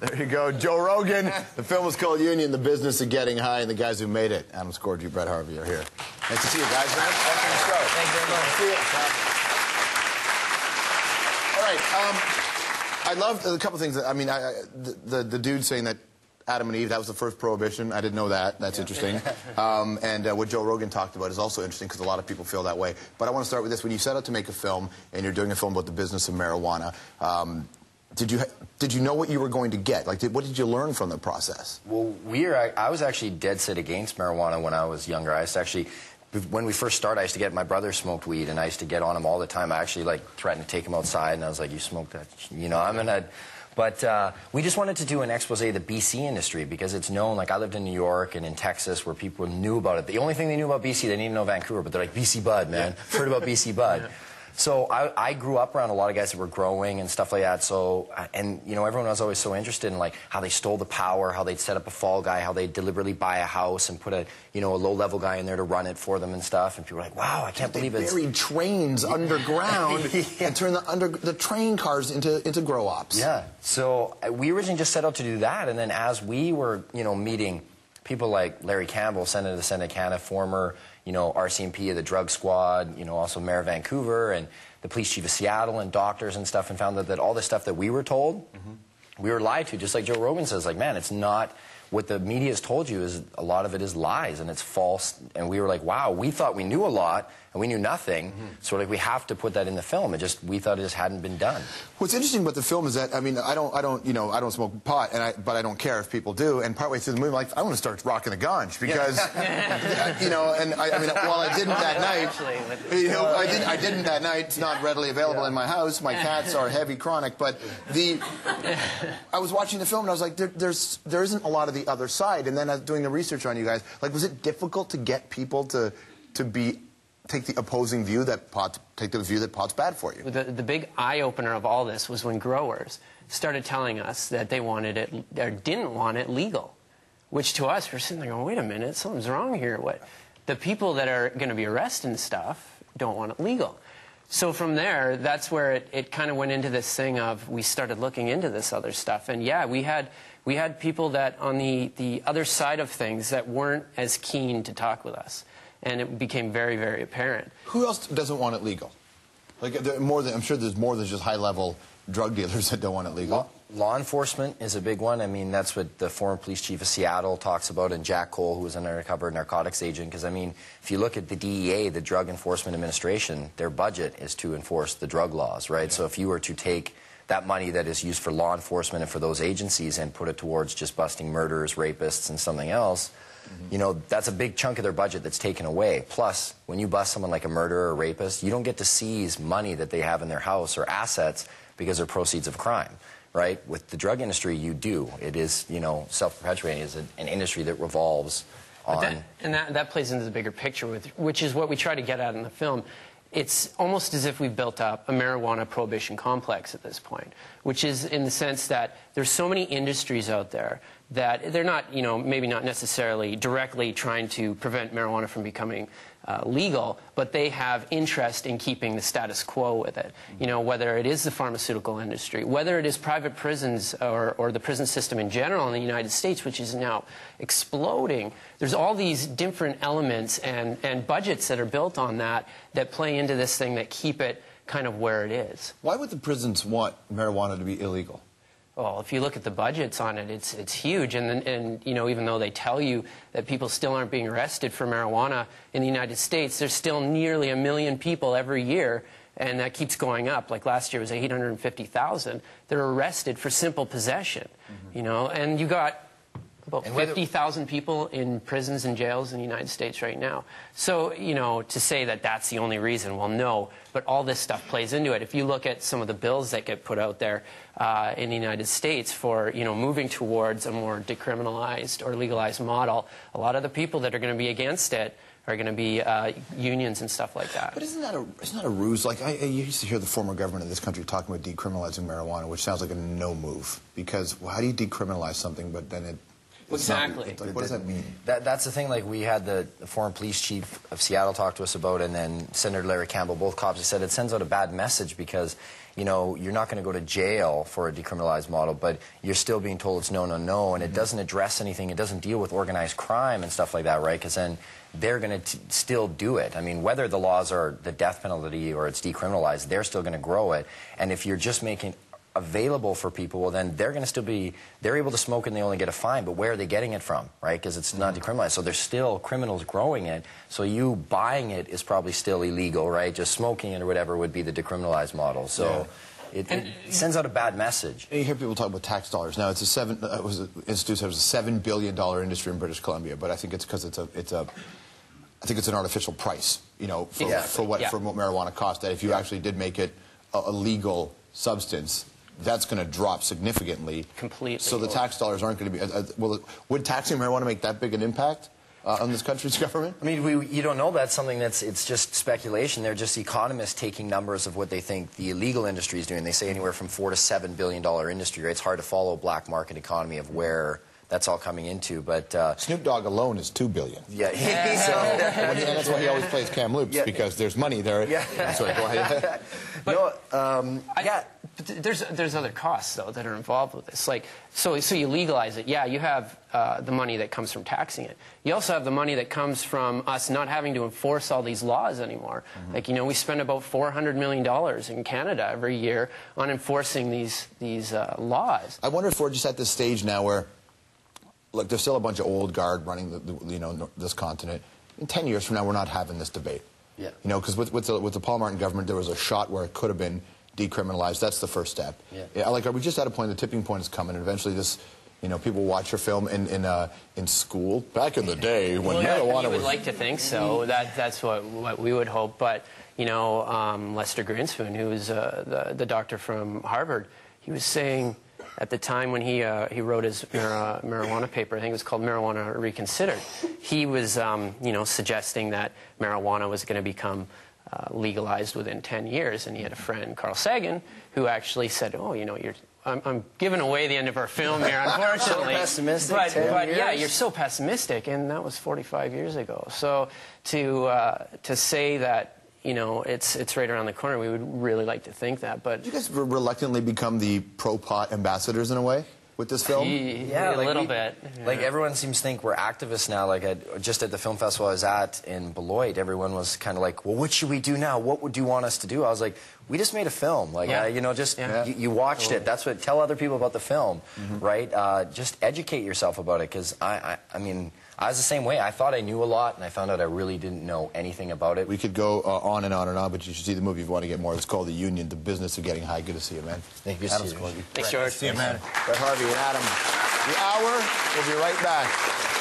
There you go, Joe Rogan. The film is called Union, The Business of Getting High, and the guys who made it, Adam Scorgie, Brett Harvey, are here. Nice to see you guys, man. Welcome to the show. Thank you very much. See you. All right, I love a couple things. I mean, the dude saying that Adam and Eve, that was the first prohibition. I didn't know that. That's interesting. And what Joe Rogan talked about is also interesting because a lot of people feel that way. But I want to start with this. When you set out to make a film, and you're doing a film about the business of marijuana, did you know what you were going to get? Like, what did you learn from the process? Well, I was actually dead set against marijuana when I was younger. I used to actually, when we first started, I used to get, my brother smoked weed, and I used to get on him all the time. I actually, like, threatened to take him outside, and I was like, you smoke that, you know, I'm gonna... But we just wanted to do an expose of the BC industry because it's known, like I lived in New York and in Texas where people knew about it. The only thing they knew about BC, they didn't even know Vancouver, but they're like, BC Bud, man. Yeah. Heard about BC Bud. Yeah. So I grew up around a lot of guys that were growing and stuff like that. So, and you know, everyone was always so interested in like how they stole the power, how they'd set up a fall guy, how they'd deliberately buy a house and put a, you know, a low-level guy in there to run it for them and stuff. And people were like, wow, I can't believe it. They buried trains underground and turned the train cars into grow-ops. Yeah. So we originally just set out to do that, and then as we were, you know, meeting people like Larry Campbell, Senator of the Senate of Canada, former, you know, RCMP of the drug squad, you know, also Mayor of Vancouver, and the police chief of Seattle, and doctors and stuff, and found that all the stuff that we were told, we were lied to, just like Joe Rogan says, like, man, it's not, what the media has told you is, a lot of it is lies, and it's false, and we were like, wow, we thought we knew a lot, and we knew nothing, so like we have to put that in the film. We thought it just hadn't been done. What's interesting about the film is that, I mean, I don't smoke pot, but I don't care if people do, and partway through the movie, I'm like, I want to start rocking the ganj, because, you know, and I mean, while I didn't that night, you know, I didn't that night, it's not readily available in my house, my cats are heavy chronic, but I was watching the film and I was like, there isn't a lot of the other side, and then I was doing the research on you guys, like, was it difficult to get people to take the opposing view that pot's bad for you? The big eye-opener of all this was when growers started telling us that they wanted it, or didn't want it legal, which to us, we're sitting there going, wait a minute, something's wrong here. What? The people that are going to be arrested and stuff don't want it legal. So from there, that's where it kind of went into this thing of, we started looking into this other stuff. And yeah, we had people that on the other side of things that weren't as keen to talk with us. And it became very, very apparent. Who else doesn't want it legal? Like, I'm sure there's more than just high-level drug dealers that don't want it legal. Law enforcement is a big one. I mean, that's what the former police chief of Seattle talks about, and Jack Cole, who was an undercover narcotics agent. Because, I mean, if you look at the DEA, the Drug Enforcement Administration, their budget is to enforce the drug laws, right? So if you were to take that money that is used for law enforcement and for those agencies and put it towards just busting murderers, rapists, and something else, you know, that's a big chunk of their budget that's taken away. Plus, when you bust someone like a murderer or rapist, you don't get to seize money that they have in their house or assets because they're proceeds of crime, right? With the drug industry, you do. It is, you know, self-perpetuating. It's an industry that revolves on... That plays into the bigger picture, which is what we try to get at in the film. It's almost as if we've built up a marijuana prohibition complex at this point, which is in the sense that there's so many industries out there that they're not, you know, maybe not necessarily directly trying to prevent marijuana from becoming legal, but they have interest in keeping the status quo with it. You know, whether it is the pharmaceutical industry, whether it is private prisons or the prison system in general in the United States, which is now exploding. There's all these different elements and budgets that are built on that play into this thing that keep it kind of where it is. Why would the prisons want marijuana to be illegal? Well, if you look at the budgets on it, it's huge. And you know, even though they tell you that people still aren't being arrested for marijuana in the United States, there's still nearly 1 million people every year, and that keeps going up. Like last year it was 850,000. They're arrested for simple possession, you know, and you got about 50,000 people in prisons and jails in the United States right now. So, you know, to say that that's the only reason, well, no, but all this stuff plays into it. If you look at some of the bills that get put out there in the United States for, you know, moving towards a more decriminalized or legalized model, a lot of the people that are going to be against it are going to be unions and stuff like that. But isn't that a ruse? Like, I used to hear the former government of this country talking about decriminalizing marijuana, which sounds like a no move. Because, well, how do you decriminalize something, but then it... Exactly. What does that mean? That's the thing. Like, we had the former police chief of Seattle talk to us about, and then Senator Larry Campbell, both cops, they said it sends out a bad message because, you know, you're not going to go to jail for a decriminalized model, but you're still being told it's no, no, no, and it doesn't address anything. It doesn't deal with organized crime and stuff like that, right? Because then they're going to still do it. I mean, whether the laws are the death penalty or it's decriminalized, they're still going to grow it. And if you're just making available for people, well, then they're going to still be, they're able to smoke and they only get a fine, but where are they getting it from, right? Because it's not decriminalized, so there's still criminals growing it, so you buying it is probably still illegal, right? Just smoking it or whatever would be the decriminalized model, so it sends out a bad message. You hear people talk about tax dollars. Now, it's a Institute said it was a $7 billion industry in British Columbia, but I think it's because I think it's an artificial price, you know, for what marijuana costs. That if you actually did make it a legal substance, that's going to drop significantly. Completely. So the tax dollars aren't going to be. Would taxing marijuana make that big an impact on this country's government? I mean, you don't know. That's something it's just speculation. They're just economists taking numbers of what they think the illegal industry is doing. They say anywhere from $4 to $7 billion industry. Right? It's hard to follow a black market economy of where that's all coming into, but Snoop Dogg alone is $2 billion. Yeah, and that's why he always plays Cam Loops, because there's money there. Sorry, go ahead. But, but there's other costs though that are involved with this. Like, so you legalize it. Yeah, you have the money that comes from taxing it. You also have the money that comes from us not having to enforce all these laws anymore. Like, you know, we spend about $400 million in Canada every year on enforcing these laws. I wonder if we're just at this stage now where, look, there's still a bunch of old guard running this continent. In 10 years from now, we're not having this debate. Yeah. You know, because with the Paul Martin government, there was a shot where it could have been decriminalized. That's the first step. Yeah. Like, are we just at a point? The tipping point is coming, and eventually this, you know, people watch your film in school. Back in the day when marijuana you would was. like to think so. That's what we would hope. But you know, Lester Greenspoon, who was the doctor from Harvard, he was saying at the time when he wrote his marijuana paper, I think it was called Marijuana Reconsidered, he was you know, suggesting that marijuana was going to become legalized within 10 years. And he had a friend, Carl Sagan, who actually said, oh, you know, I'm giving away the end of our film here, unfortunately. So pessimistic. But yeah, you're so pessimistic, and that was 45 years ago. So to say that, you know, it's right around the corner, we would really like to think that. But Did you guys reluctantly become the pro-pot ambassadors in a way with this film? Yeah, like a little bit. Yeah. Like, everyone seems to think we're activists now. Like, just at the film festival I was at in Beloit, everyone was kind of like, well, what should we do now? What would you want us to do? I was like, we just made a film. Like, you know, just you watched it. That's what. Tell other people about the film, right? Just educate yourself about it, because I mean, I was the same way. I thought I knew a lot, and I found out I really didn't know anything about it. We could go on and on and on, but you should see the movie if you want to get more. It's called The Union, The Business of Getting High. Good to see you, man. Thank you. Adam Scorgie. Thanks, George. See you, man. Brett Harvey and Adam. The Hour. We'll be right back.